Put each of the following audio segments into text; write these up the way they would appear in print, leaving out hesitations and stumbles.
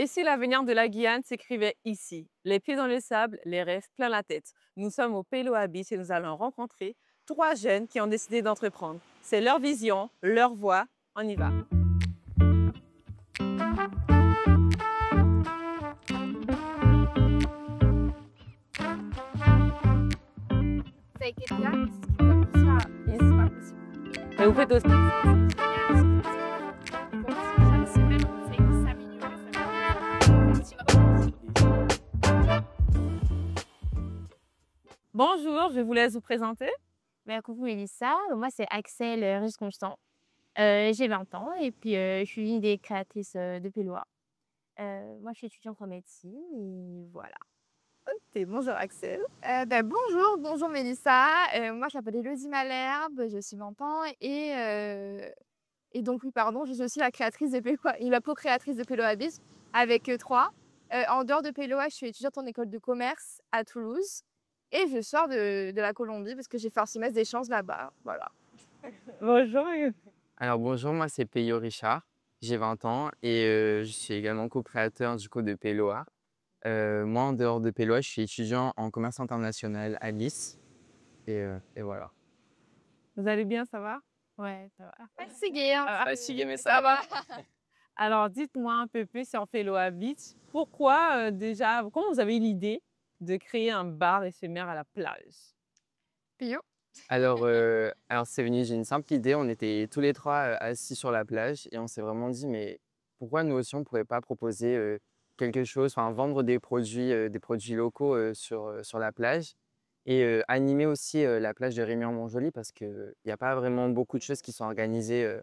Et si l'avenir de la Guyane s'écrivait ici, les pieds dans le sable, les rêves plein la tête? Nous sommes au Péloa Beach et nous allons rencontrer trois jeunes qui ont décidé d'entreprendre. C'est leur vision, leur voix. On y va. Ça a été bien, comme ça, et c'est pas possible. Et vous faites aussi. Bonjour, je vous laisse vous présenter. Coucou Mélissa, moi c'est Axel Rus-Constant. J'ai 20 ans et puis je suis une des créatrices de Péloa. Moi je suis étudiante en médecine et voilà. Ok, bonjour Axel. Bonjour Mélissa. Moi, je m'appelle Élodie Malherbe, je suis 20 ans et donc, oui, pardon, je suis aussi la créatrice de Péloa, la co-créatrice de Péloa Biz avec trois. En dehors de Péloa, je suis étudiante en école de commerce à Toulouse et je sors de la Colombie parce que j'ai fait un semestre d'échange là-bas. Voilà. Bonjour. Alors bonjour, moi c'est Peyo Richard, j'ai 20 ans et je suis également co-créateur du coup de Péloa. Moi en dehors de Péloa, je suis étudiant en commerce international à Nice et voilà. Vous allez bien, ça va? Ouais, ça va. Fatiguée, hein. Fatigué mais ça va. Alors, dites-moi un peu plus sur Péloa Beach. Pourquoi déjà, comment vous avez eu l'idée de créer un bar éphémère à la plage? Pio. Alors c'est venu, j'ai une simple idée, on était tous les trois assis sur la plage et on s'est vraiment dit mais pourquoi nous aussi on ne pourrait pas proposer quelque chose, enfin vendre des produits locaux sur la plage et animer aussi la plage de Rémy-en-Montjoly parce qu'il n'y a pas vraiment beaucoup de choses qui sont organisées.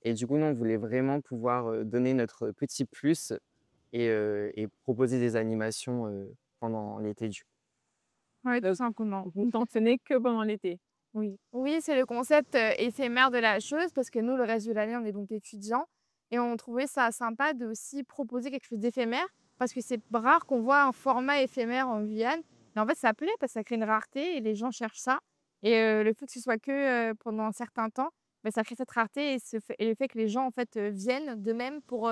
Et du coup, nous, on voulait vraiment pouvoir donner notre petit plus et proposer des animations pendant l'été du coup. Ouais, tout simplement. Vous ne tenez que pendant l'été. Oui, oui, c'est le concept éphémère de la chose parce que nous, le reste de l'année, on est donc étudiants et on trouvait ça sympa de aussi proposer quelque chose d'éphémère parce que c'est rare qu'on voit un format éphémère en Guyane. Mais en fait, ça plaît parce que ça crée une rareté et les gens cherchent ça. Et le fait que ce soit que pendant un certain temps, ben, ça crée cette rareté et le fait que les gens en fait viennent d'eux-mêmes pour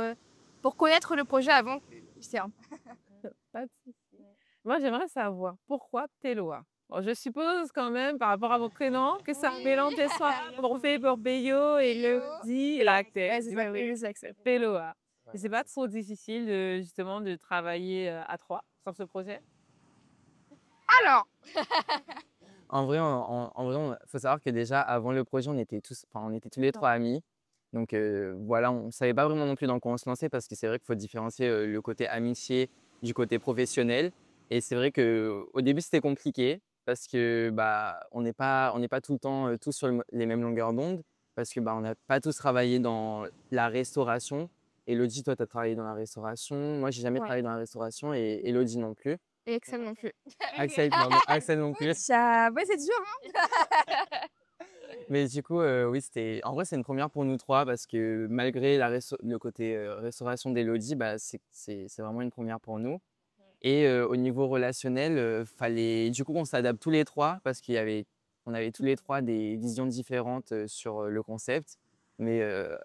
connaître le projet avant. C'est un- Pas de souci. Moi, j'aimerais savoir pourquoi Péloa. Bon, je suppose quand même, par rapport à vos prénoms, que ça mélange des soirs pour Beyo et Elodie et l'acteur. Ouais, c'est ça, oui, c'est ça. Péloa. Et c'est pas trop difficile justement de travailler à trois sur ce projet? Alors, En vrai, faut savoir que déjà avant le projet, on était tous les trois amis. Donc voilà, on ne savait pas vraiment non plus dans quoi on se lançait parce que c'est vrai qu'il faut différencier le côté amitié du côté professionnel. Et c'est vrai qu'au début, c'était compliqué parce que bah, on n'est pas tout le temps tous sur les mêmes longueurs d'onde parce que bah, on n'a pas tous travaillé dans la restauration. Elodie, toi, tu as travaillé dans la restauration. Moi, j'ai jamais ouais, travaillé dans la restauration et Elodie non plus. et Excel non plus. Axel, pardon, Axel non plus. Ça, ouais, c'est dur, hein. Mais du coup, oui, en vrai, c'est une première pour nous trois parce que malgré le côté restauration d'Elodie, bah, c'est vraiment une première pour nous. Et au niveau relationnel, fallait du coup qu'on s'adapte tous les trois parce on avait tous les trois des visions différentes sur le concept, mais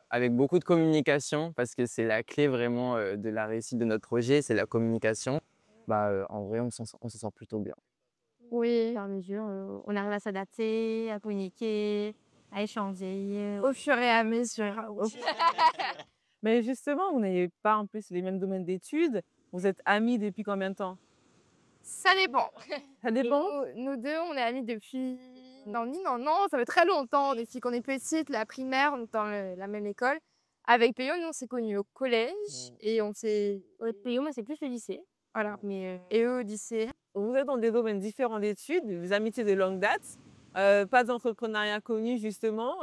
avec beaucoup de communication parce que c'est la clé vraiment de la réussite de notre projet, c'est la communication. Bah, en vrai, on s'en sort plutôt bien. Oui, Au fur et à mesure, on arrive à s'adapter, à communiquer, à échanger. au fur et à mesure. Mais justement, vous n'avez pas en plus les mêmes domaines d'études. Vous êtes amis depuis combien de temps? Ça dépend. Ça dépend. Nous deux, on est amis depuis... Non, non, ça fait très longtemps. Depuis qu'on est petite, la primaire, on est dans la même école. Avec Péo, nous, on s'est connus au collège et on s'est... Au PO, moi, c'est plus le lycée. Voilà. Mais Et eux au lycée. Vous êtes dans des domaines différents d'études, vous amitiés de longue date, pas d'entrepreneuriat connu justement.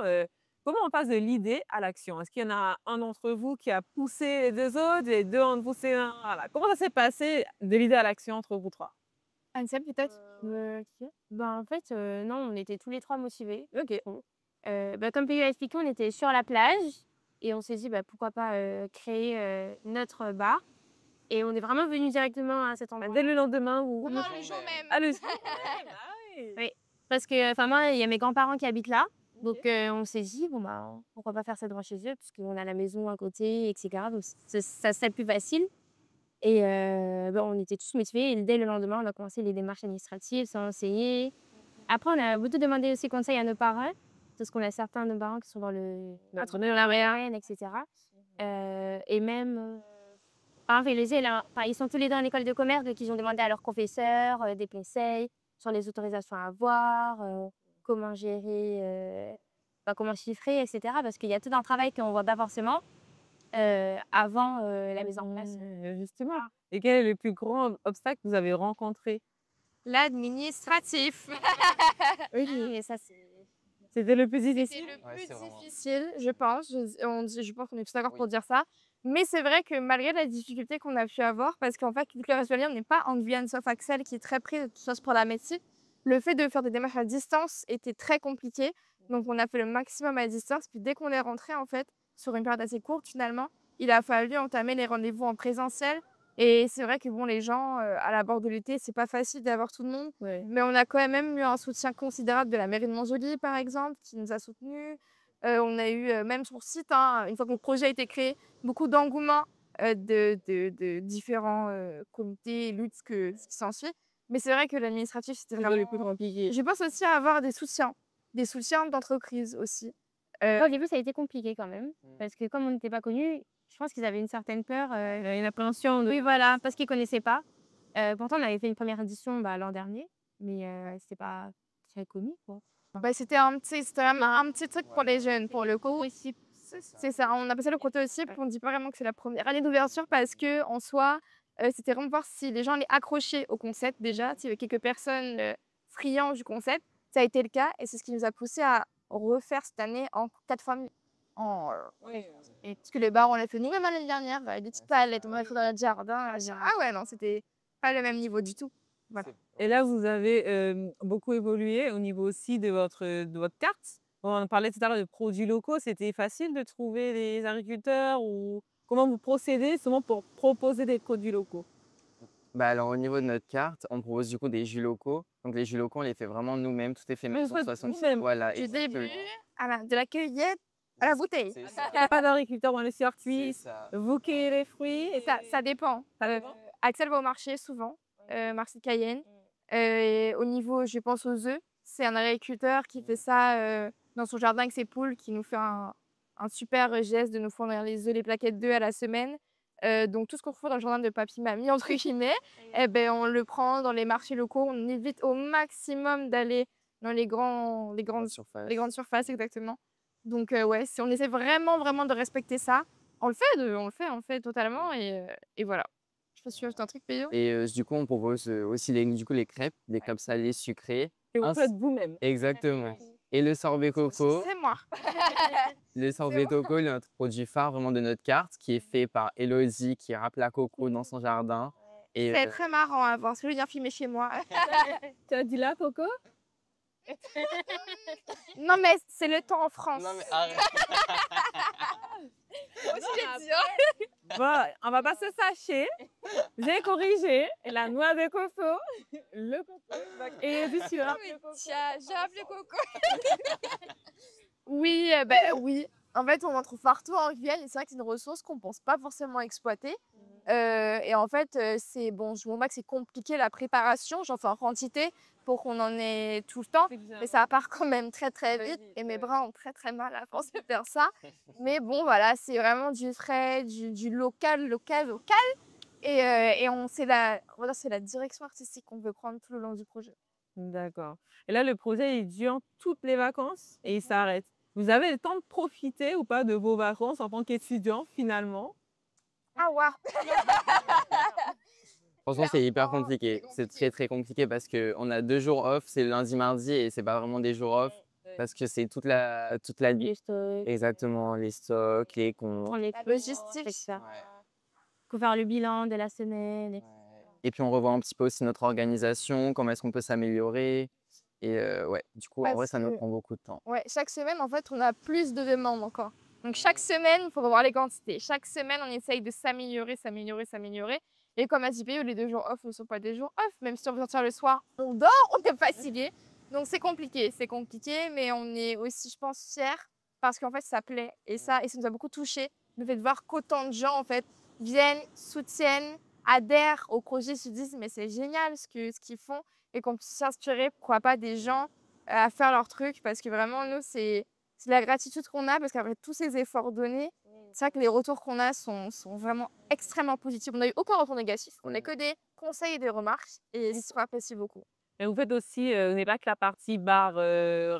Comment on passe de l'idée à l'action? Est-ce qu'il y en a un d'entre vous qui a poussé les deux autres et les deux ont poussé l'un? Voilà. Comment ça s'est passé de l'idée à l'action entre vous trois? Ansel, peut-être? en fait, non, on était tous les trois motivés. Ok. Comme PU a expliqué, on était sur la plage et on s'est dit pourquoi pas créer notre bar. Et on est vraiment venu directement à cet endroit. Dès le lendemain ou Le jour même. Ah, le jour même, ah oui. Oui, parce que moi, il y a mes grands-parents qui habitent là. Donc, on s'est dit, bon, bah, pourquoi pas faire ça devant chez eux, puisqu'on a la maison à côté, etc. Donc, ça serait plus facile. Et ben, on était tous motivés. Et dès le lendemain, on a commencé les démarches administratives, sans enseigner. Après, on a beaucoup demandé aussi conseil à nos parents, parce qu'on a certains de nos parents qui sont dans l'entrepreneuriat, etc. Et même, par exemple, ils sont tous les deux en école de commerce, donc ils ont demandé à leurs professeurs des conseils sur les autorisations à avoir, comment gérer, comment chiffrer, etc. Parce qu'il y a tout un travail qu'on ne voit pas forcément avant la mise en place. Justement. Et quel est le plus grand obstacle que vous avez rencontré? L'administratif. Oui, et ça, c'est... C'était le plus C'est difficile? le Ouais, plus c'est vraiment- difficile, je pense. Je pense qu'on est tous d'accord Oui. pour dire ça. Mais c'est vrai que malgré la difficulté qu'on a pu avoir, parce qu'en fait, vu que le Réseau Alliance n'est pas en Guyane, sauf Axel qui est très pris, tout ça c'est pour la médecine, le fait de faire des démarches à distance était très compliqué. Donc on a fait le maximum à distance. Puis dès qu'on est rentré, en fait, sur une période assez courte finalement, il a fallu entamer les rendez-vous en présentiel. Et c'est vrai que bon, les gens, à la bord de l'été, c'est pas facile d'avoir tout le monde. Ouais. Mais on a quand même eu un soutien considérable de la mairie de Montjoly, par exemple, qui nous a soutenus. On a eu, même sur site, hein, une fois que le projet a été créé, beaucoup d'engouement de différents comités, luttes, ce qui s'ensuit. Mais c'est vrai que l'administratif, c'était C'est vraiment... le plus compliqué. Je pense aussi à avoir des soutiens d'entreprise aussi. Au début, ça a été compliqué quand même, parce que comme on n'était pas connus, je pense qu'ils avaient une certaine peur. Une appréhension. Oui, voilà, parce qu'ils ne connaissaient pas. Pourtant, on avait fait une première édition l'an dernier, mais c'était pas très connu, quoi. Bah, c'était vraiment un petit truc pour les jeunes, pour le coup. C'est ça, on appelle ça le prototype. On ne dit pas vraiment que c'est la première année d'ouverture parce que en soi, c'était vraiment voir si les gens allaient accrocher au concept déjà, s'il y avait quelques personnes friands du concept. Ça a été le cas et c'est ce qui nous a poussé à refaire cette année en 4 fois mieux. Oui. Parce que les bars, on l'a fait nous-mêmes l'année dernière, des petites palettes, on l'a fait dans notre jardin. Ah ouais, non, c'était pas le même niveau du tout. Voilà. Et là, vous avez beaucoup évolué au niveau aussi de votre carte. On parlait tout à l'heure de produits locaux. C'était facile de trouver des agriculteurs ou comment vous procédez justement pour proposer des produits locaux? Bah alors au niveau de notre carte, on propose du coup des jus locaux. Donc les jus locaux, on les fait vraiment nous-mêmes, tout est fait Mais maison, vous faites 60. vous-même? Voilà, Du début exactement. de la cueillette à la bouteille. C'est ça. Il n'y a pas d'agriculteur dans les C'est circuits. ça. Vous cueillez les fruits. Ça dépend. Ça dépend? Axel va au marché souvent, marché de Cayenne. Et au niveau, je pense aux œufs, c'est un agriculteur qui fait ça dans son jardin avec ses poules, qui nous fait un super geste de nous fournir les œufs, les plaquettes d'œufs à la semaine. Donc tout ce qu'on trouve dans le jardin de papy-mamie, entre guillemets, eh ben, on le prend dans les marchés locaux. On évite au maximum d'aller dans les grandes surfaces, exactement. Donc ouais, on essaie vraiment, vraiment de respecter ça. On le fait totalement et voilà. Je sais pas si tu veux un truc, Péyo. Et du coup, on propose aussi les crêpes, des crêpes salées sucrées. Et vous Un- faites vous-même. Exactement. Et le sorbet coco. C'est moi. Le sorbet coco, notre produit phare vraiment de notre carte, qui est fait par Elodie, qui râpe la coco dans son jardin. Et C'est très marrant à voir, parce que je viens filmer chez moi. Tu as dit là, Coco? Non, mais c'est le temps en France. non mais arrête. Bon, on va pas se sacher. J'ai corrigé. La noix de coco, le coco et du sirop. J'ai appelé Coco. Oui, oui. En fait, on en trouve partout en Guyane et c'est vrai que c'est une ressource qu'on pense pas forcément exploiter. Et en fait, c'est bon, je vois pas que c'est compliqué la préparation, j'en fais en quantité pour qu'on en ait tout le temps. Mais ça part quand même très très vite et mes bras ont très très mal à force de faire ça. Mais bon, voilà, c'est vraiment du frais, du local. Et c'est la direction artistique qu'on veut prendre tout le long du projet. D'accord. Et là, le projet, il dure toutes les vacances et il s'arrête. Vous avez le temps de profiter ou pas de vos vacances en tant qu'étudiant finalement? Ah waouh! Franchement, c'est hyper compliqué. C'est très très compliqué parce qu'on a 2 jours off, c'est le lundi, mardi, et c'est pas vraiment des jours off parce que c'est toute la nuit. Les stocks, Exactement, les stocks, les comptes. prendre les logistique. c'est ça. Ouais. Faut faire le bilan de la semaine. Et puis on revoit un petit peu aussi notre organisation, comment est-ce qu'on peut s'améliorer. Et ouais, du coup, en Parce vrai, ça nous que- prend beaucoup de temps. Ouais, chaque semaine, en fait, on a plus de demandes encore. Donc, chaque semaine, il faut revoir les quantités. Chaque semaine, on essaye de s'améliorer. Et comme a dit Péo, les 2 jours off ne sont pas des jours off. Même si on veut sortir le soir, on dort, on est fatigué. Donc c'est compliqué, mais on est aussi, je pense, fiers parce qu'en fait, ça plaît. Et ça nous a beaucoup touchés. Le fait de voir qu'autant de gens, en fait, viennent, soutiennent, adhèrent au projet, se disent, mais c'est génial ce qu'ils font et qu'on puisse s'inspirer, pourquoi pas, des gens à faire leur truc. Parce que vraiment, nous, c'est la gratitude qu'on a parce qu'après tous ces efforts donnés, c'est vrai que les retours qu'on a sont vraiment extrêmement positifs. On n'a eu aucun retour négatif. On n'a que des conseils et des remarques et c'est ce qu'on apprécie beaucoup. Et vous faites aussi, vous n'avez pas que la partie bar,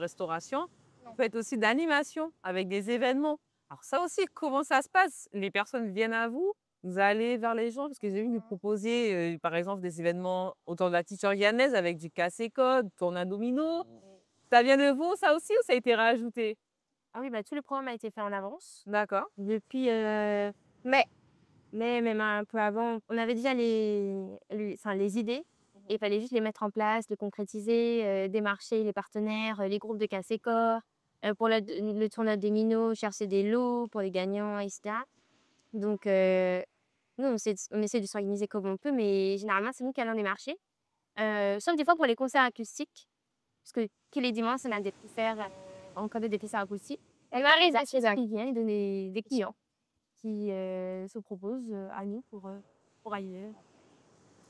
restauration, vous faites aussi d'animation avec des événements. Alors ça aussi, comment ça se passe? Les personnes viennent à vous, vous allez vers les gens? Parce que j'ai vu que vous proposiez, par exemple, des événements autour de la teacher guyanaise avec du casse-code, tournoi domino. Ça vient de vous, ça aussi, ou ça a été rajouté? Ah oui, bah, tout le programme a été fait en avance D'accord. depuis mai. Mais même un peu avant, on avait déjà les idées. Et il fallait juste les mettre en place, les concrétiser, démarcher les partenaires, les groupes de casse-corps, pour le tournoi des minots, chercher des lots pour les gagnants, etc. Donc, nous, on essaie de s'organiser comme on peut, mais généralement, c'est nous qui allons démarcher. Sauf des fois pour les concerts acoustiques, parce que tous les dimanches, on a des concerts, on connaît des concerts acoustiques. Et Marie, qui vient donner des clients qui se proposent à nous pour ailleurs.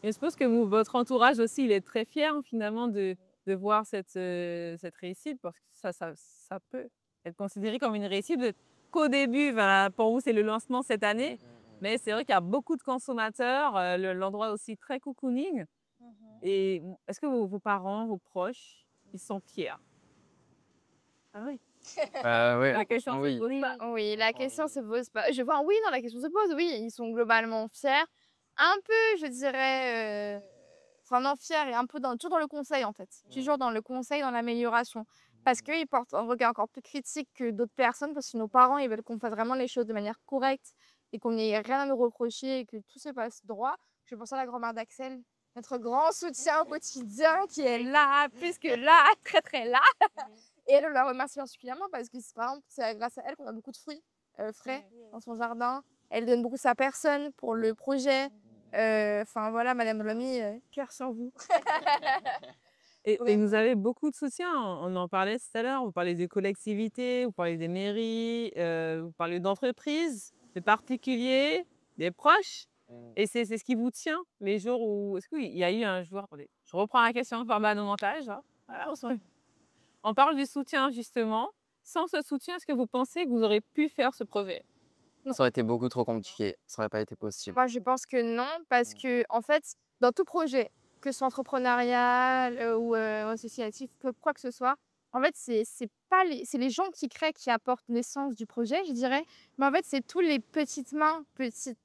Et je suppose que votre entourage aussi, il est très fier finalement de voir cette réussite, parce que ça peut être considéré comme une réussite. Qu'au début, voilà, pour vous, c'est le lancement cette année, mais c'est vrai qu'il y a beaucoup de consommateurs, l'endroit est aussi très cocooning. Et est-ce que vos parents, vos proches, ils sont fiers? Ah oui. Ouais, La question, oui. c'est oui. Oui, la question se pose pas. Je vois, oui, non, la question se pose, oui, ils sont globalement fiers. Un peu, je dirais, enfin non, fiers et un peu toujours dans le conseil en fait. Toujours dans le conseil, dans l'amélioration. Parce qu'ils portent un regard encore plus critique que d'autres personnes, parce que nos parents, ils veulent qu'on fasse vraiment les choses de manière correcte et qu'on n'ait rien à nous reprocher et que tout se passe droit. Je pense à la grand-mère d'Axel, notre grand soutien au quotidien qui est là, plus que là, très très là. Et elle, on la remercie particulièrement parce que par exemple, c'est grâce à elle qu'on a beaucoup de fruits frais dans son jardin. Elle donne beaucoup sa personne pour le projet. Enfin voilà, Madame Lamy, cœur sur vous. Et vous avez beaucoup de soutien, on en parlait tout à l'heure, vous parlez des collectivités, vous parlez des mairies, vous parlez d'entreprises, de particuliers, des proches. Et c'est ce qui vous tient les jours où... Est-ce qu'il y a eu un jour... Attendez, je reprends la question par bas de montage. Hein. Voilà, on parle du soutien justement. Sans ce soutien, est-ce que vous pensez que vous aurez pu faire ce projet? Ça aurait été beaucoup trop compliqué. Ça aurait pas été possible. Moi, je pense que non, parce que en fait, dans tout projet, que ce soit entrepreneurial ou associatif, quoi que ce soit, en fait, c'est pas c'est les gens qui créent, qui apportent l'essence du projet, je dirais. Mais en fait, c'est toutes les petites mains,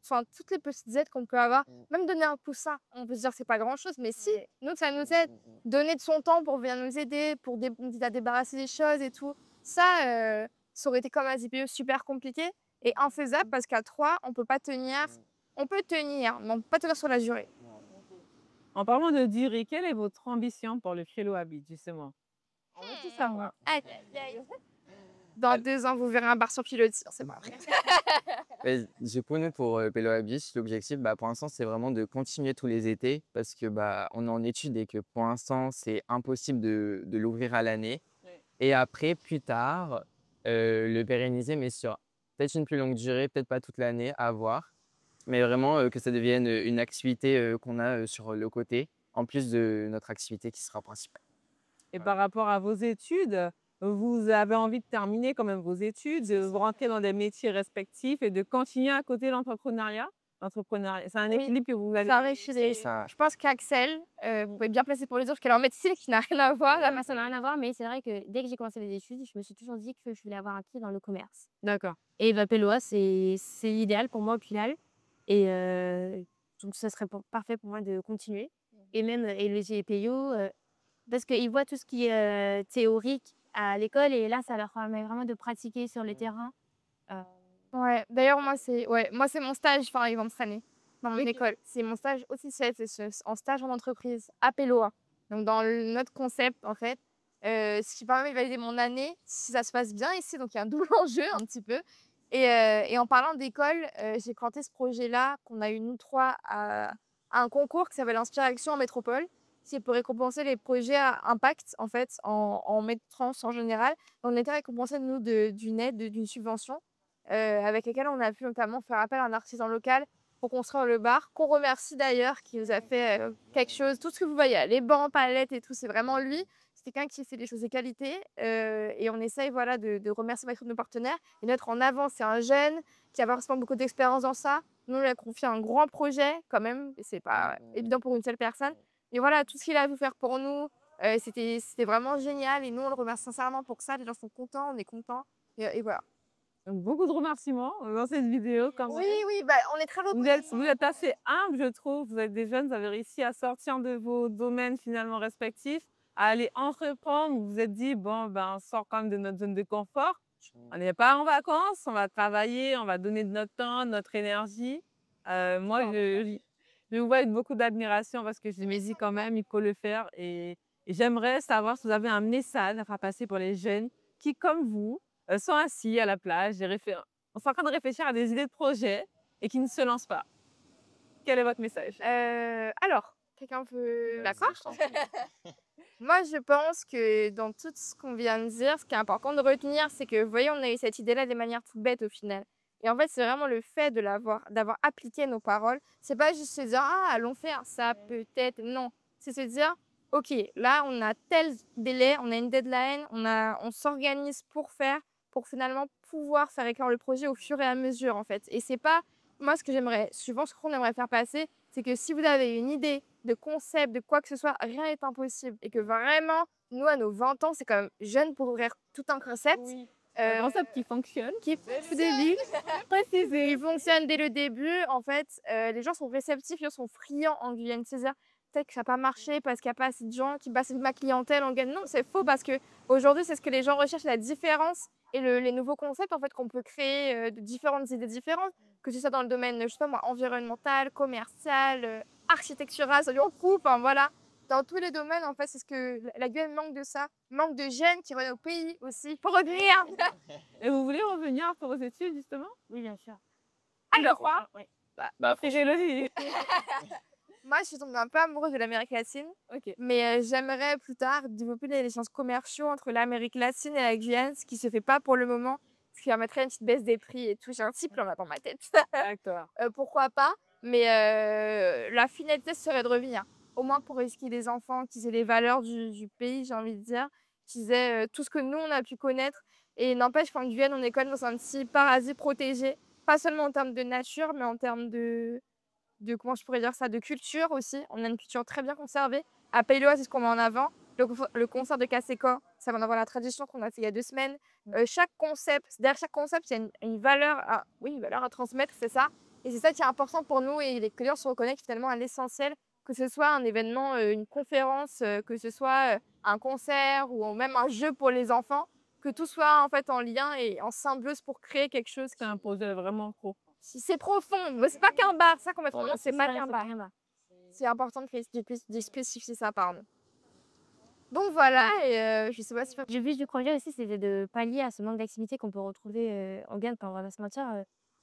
enfin, toutes les petites aides qu'on peut avoir. Même donner un poussin, on peut se dire que c'est pas grand-chose, mais si, nous, ça nous aide. Donner de son temps pour venir nous aider, pour nous à débarrasser des choses et tout. Ça aurait été comme un ZPE super compliqué et infaisable parce qu'à 3, on peut pas tenir. On peut tenir, mais on peut pas tenir sur la durée. En parlant de durée, quelle est votre ambition pour le Hello Habit, justement? On veut tout savoir. Dans 2 ans, vous verrez un bar sur pilotis, c'est pas vrai. Du coup, nous, pour Pélo à Biche, l'objectif, pour l'instant, c'est vraiment de continuer tous les étés parce que on est en études et que pour l'instant, c'est impossible de l'ouvrir à l'année. Ouais. Et après, plus tard, le pérenniser, mais sur peut-être une plus longue durée, peut-être pas toute l'année, à voir. Mais vraiment que ça devienne une activité qu'on a sur le côté, en plus de notre activité qui sera principale. Et par rapport à vos études, vous avez envie de terminer quand même vos études, de vous rentrer dans des métiers respectifs et de continuer à côté l'entrepreneuriat? C'est un équilibre que vous avez. Ça arrive Ça, Je pense qu'Axel, vous pouvez bien placé pour le dire, parce qu'elle est en médecine qui n'a rien à voir. Là, ça n'a rien à voir, mais c'est vrai que dès que j'ai commencé les études, je me suis toujours dit que je voulais avoir un pied dans le commerce. D'accord. Et Péloa, c'est l'idéal pour moi au final. Et donc, ça serait parfait pour moi de continuer. Et même et le GPO, parce qu'ils voient tout ce qui est théorique à l'école, et là, ça leur permet vraiment de pratiquer sur le terrain. Ouais, d'ailleurs, moi, c'est mon stage, par exemple, cette année, dans mon école. C'est mon stage officiel, c'est en stage en entreprise, à Péloa. Donc, dans notre concept, en fait, ce qui permet de valider mon année, si ça se passe bien ici. Donc, il y a un double enjeu, un petit peu. Et en parlant d'école, j'ai présenté ce projet-là, qu'on a eu nous 3 à un concours qui s'appelle Inspiration en métropole, c'est pour récompenser les projets à impact, en fait, en métropole en général. On était récompensés, nous, d'une aide, d'une subvention, avec laquelle on a pu notamment faire appel à un artisan local pour construire le bar, qu'on remercie d'ailleurs, qui nous a fait quelque chose. Tout ce que vous voyez, les bancs, palettes et tout, c'est vraiment lui. C'est quelqu'un qui fait des choses de qualité. Et on essaye voilà, de remercier nos partenaires et d'être en avant. C'est un jeune qui a pas forcément beaucoup d'expérience dans ça. Nous, on lui a confié un grand projet quand même. Et c'est pas évident pour une seule personne. Et voilà, tout ce qu'il a pu faire pour nous, c'était vraiment génial. Et nous, on le remercie sincèrement pour ça. Les gens sont contents, on est contents. Et voilà. Donc, beaucoup de remerciements dans cette vidéo quand même. Oui, bah, on est très Vous êtes assez humble, je trouve. Vous êtes des jeunes, vous avez réussi à sortir de vos domaines finalement respectifs, à aller entreprendre. Vous vous êtes dit, bon, ben, on sort quand même de notre zone de confort. On n'est pas en vacances, on va travailler, on va donner de notre temps, de notre énergie. Moi, je vous vois avec beaucoup d'admiration parce que je me dis quand même, il faut le faire. Et j'aimerais savoir si vous avez un message à faire passer pour les jeunes qui, comme vous, sont assis à la plage, on sont en train de réfléchir à des idées de projet et qui ne se lancent pas. Quel est votre message? Alors, quelqu'un peut... Vas-y, D'accord. je t'en prie. Moi, je pense que dans tout ce qu'on vient de dire, ce qui est important de retenir, c'est que, vous voyez, on a eu cette idée-là de manière toute bête au final. Et en fait, c'est vraiment le fait d'avoir appliqué nos paroles. C'est pas juste se dire, ah, allons faire ça, peut-être. Non. C'est se dire, OK, là, on a tel délai, on a une deadline, on s'organise pour faire, pour finalement pouvoir faire éclore le projet au fur et à mesure, en fait. Et c'est pas, moi, ce que j'aimerais, souvent, ce qu'on aimerait faire passer, c'est que si vous avez une idée de concept, de quoi que ce soit, rien n'est impossible. Et que vraiment, nous, à nos 20 ans, c'est quand même jeune pour ouvrir tout un concept. Un concept qui fonctionne. Qui, au début, précisé, il fonctionne dès le début. En fait, les gens sont réceptifs, ils sont friands en Guyane. C'est-à-dire, peut-être que ça n'a pas marché parce qu'il n'y a pas assez de gens qui passent de ma clientèle en Guyane. Non, c'est faux parce qu'aujourd'hui, c'est ce que les gens recherchent, la différence et les nouveaux concepts en fait, qu'on peut créer de différentes idées différentes, que ce soit dans le domaine, je sais pas moi, environnemental, commercial, architectural, ça lui en coupe, hein, voilà. Dans tous les domaines, en fait, c'est ce que la Guyane manque de ça. Manque de jeunes qui reviennent au pays aussi pour revenir. Et vous voulez revenir pour vos études, justement? Oui, bien sûr. Alors, Ouais. Bah, C'est logique. moi, je suis tombée un peu amoureuse de l'Amérique latine, Ok. mais j'aimerais plus tard développer des échanges commerciaux entre l'Amérique latine et la Guyane, ce qui ne se fait pas pour le moment, ce qui permettrait une petite baisse des prix et tout. J'ai un petit plan là dans ma tête. D'accord. Pourquoi pas? Mais la finalité serait de revenir. Au moins pour risquer des enfants, qu'ils aient les valeurs du pays, j'ai envie de dire, qu'ils aient tout ce que nous, on a pu connaître. Et n'empêche qu'en Guyane, on est quand même dans un petit paradis protégé, pas seulement en termes de nature, mais en termes comment je pourrais dire ça, de culture aussi. On a une culture très bien conservée. À Pays-le-Roi, c'est ce qu'on met en avant. Le concert de Caséco, ça va en avoir la tradition qu'on a fait il y a 2 semaines. Chaque concept, derrière chaque concept, il y a une valeur une valeur à transmettre, c'est ça. Et c'est ça qui est important pour nous et les clients se reconnectent finalement à l'essentiel, que ce soit un événement, une conférence, que ce soit un concert ou même un jeu pour les enfants, que tout soit en fait en lien et en symbiose pour créer quelque chose C'est un projet vraiment pro. si c'est profond, mais c'est pas qu'un bar, ça qu'on met Voilà. c'est pas qu'un bar. C'est important de spécifier ça, pardon. Donc voilà, et je sais pas si... Le but du projet aussi, c'était de pallier à ce manque d'activité qu'on peut retrouver en Guyane, quand on va pas se mentir.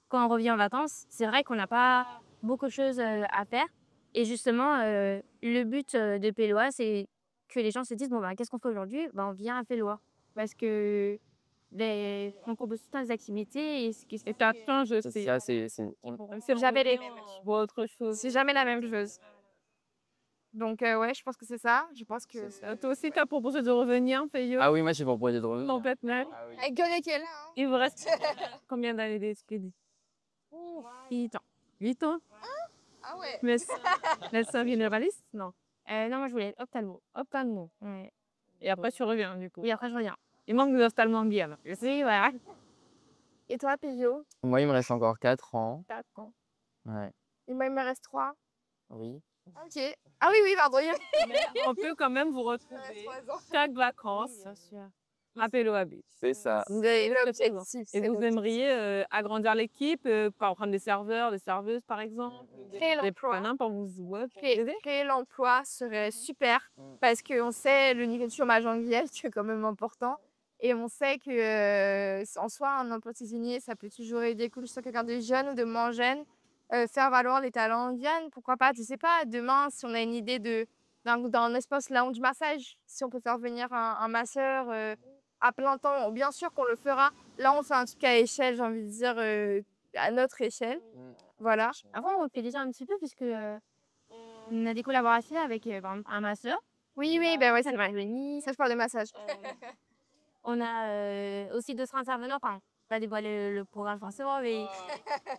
Quand on revient en vacances, c'est vrai qu'on n'a pas beaucoup de choses à faire. Et justement, le but de Péloa, c'est que les gens se disent, bon, bah, qu'est-ce qu'on fait aujourd'hui? Bah, on vient à Péloa. Parce que on propose tout un tas d'activités. Et t'as plein, je c'est sais. ça, c'est C'est jamais les mêmes. Ou autre chose. C'est jamais la même chose. Donc ouais, je pense que c'est ça. Je pense que... Toi aussi, t'as proposé de revenir, Feyo? Ah oui, moi j'ai proposé de revenir. Complètement. Ah oui. Avec Gueule qui est là, hein. Il vous reste combien d'années d'études? 8 ans. 8 ans? Ah ouais. Médecin généraliste? Non. Non, moi, je voulais être ophtalmo. Ophtalmo. Ouais. Et après, tu reviens, du coup. Oui, après, je reviens. Il manque des ophtalmos en Guyane. Je sais, voilà. Et toi, Pio? Moi, il me reste encore 4 ans. 4 ans. Ouais. Et moi, il me reste 3. Oui. Ok. Ah oui, pardon. On peut quand même vous retrouver 3 ans. chaque vacances Bien sûr. à Péloa Beach. C'est ça. Et vous aimeriez agrandir l'équipe, prendre des serveurs, des serveuses, par exemple? Créer Des l'emploi. panins pour vous Créer l'emploi serait super parce qu'on sait le niveau de chômage en Guyane qui est quand même important. Et on sait que en soi, un emploi saisonnier, ça peut toujours aider, que ce soit quelqu'un de jeune ou de moins jeune, faire valoir les talents en Guyane. Pourquoi pas, je sais pas, demain, si on a une idée de dans un espace lounge massage. Si on peut faire venir un masseur à plein temps, bien sûr qu'on le fera. Là, on fait un truc à échelle, j'ai envie de dire, à notre échelle. Voilà. Avant, on le fait déjà un petit peu puisque on a des collaborations avec par exemple, un masseur. Oui, oui, ben ouais, Ça c'est m'a vrai. venu. Ça, je parle de massage. On a aussi d'autres intervenants. Enfin, pas dévoiler le programme forcément, mais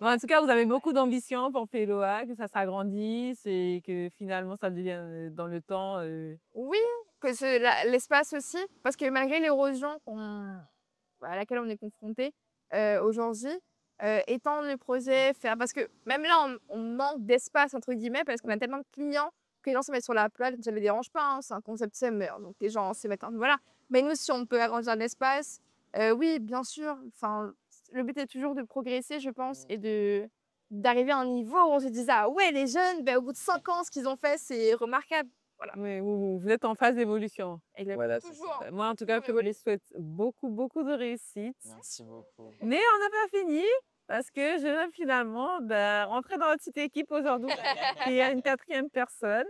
Bon, en tout cas, vous avez beaucoup d'ambition pour Féloa, que ça s'agrandisse et que finalement ça devienne dans le temps. Oui, que l'espace aussi, parce que malgré l'érosion à laquelle on est confronté aujourd'hui, étendre le projet, faire... Parce que même là, on manque d'espace, entre guillemets, parce qu'on a tellement de clients que les gens se mettent sur la plage, ça ne les dérange pas, hein, c'est un concept summer, donc les gens se mettent en... Voilà. Mais nous, si on peut agrandir l'espace, oui, bien sûr, enfin, le but est toujours de progresser, je pense, et d'arriver à un niveau où on se dise, ah ouais, les jeunes, ben, au bout de 5 ans, ce qu'ils ont fait, c'est remarquable. Voilà. Oui, vous êtes en phase d'évolution. Voilà, c'est ça. Toujours. Moi, en tout cas, je vous les souhaite beaucoup, beaucoup de réussite. Merci beaucoup. Mais on n'a pas fini parce que je vais finalement rentrer dans la petite équipe aujourd'hui. Il y a une 4e personne.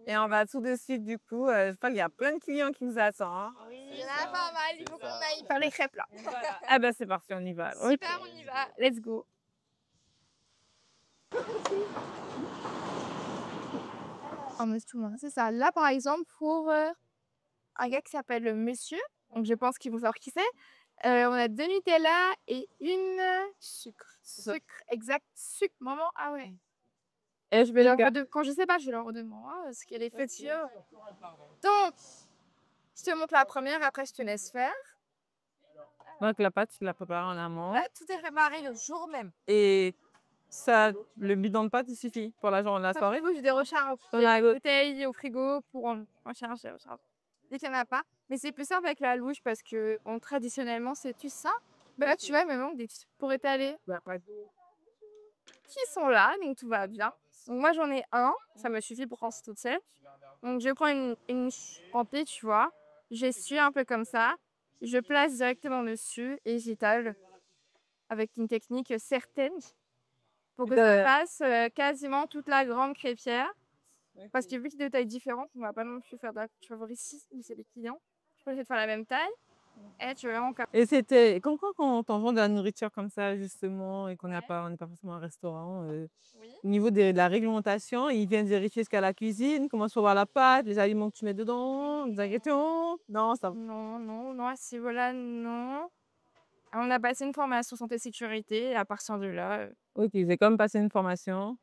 Et on va tout de suite, du coup, je crois qu'il y a plein de clients qui nous attendent. Il y en a pas mal, il faut qu'on aille faire les crêpes là. Ah ben c'est parti, on y va. alors. Super, on y va. Let's go. C'est ça. Là, par exemple, pour un gars qui s'appelle Monsieur, donc je pense qu'ils vont savoir qui c'est, on a 2 Nutella et une sucre. Sucre, exact. Sucre, maman. Ah ouais. Et je vais leur quand je sais pas, je leur redemander parce qu'elle est faite sur. Donc, je te montre la première, après je te laisse faire. Donc la pâte, tu la prépares en amont. Là, tout est préparé le jour même. Et ça, le bidon de pâte, il suffit pour la journée, la soirée. Après, j'ai des recharges. Des bouteilles au frigo pour en recharger. Dès qu'il n'y en a pas. Mais c'est plus simple avec la louche parce que traditionnellement, c'est tu ça. Ben là, tu vois, il me manque des petits pour étaler. Qui sont là, donc tout va bien. Donc moi, j'en ai un. Ça me suffit pour penser toute seule. Donc je prends une remplie, tu vois. J'essuie un peu comme ça. Je place directement dessus et j'étale avec une technique certaine pour que ça fasse quasiment toute la grande crêpière. Parce que vu qu'il est de taille différente, on va pas non plus faire de la... Tu vas voir ici, c'est les clients. Je peux essayer de faire la même taille. Et tu veux vraiment... Et c'était quand on vend de la nourriture comme ça, justement, et qu'on n'est pas forcément un restaurant, au niveau de la réglementation, ils viennent vérifier ce qu'il y a à la cuisine, comment se voir la pâte, les aliments que tu mets dedans, des ingrédients. Non, ça va. Non, à ce niveau-là, non. On a passé une formation santé-sécurité et à partir de là... Ok, j'ai quand même passé une formation.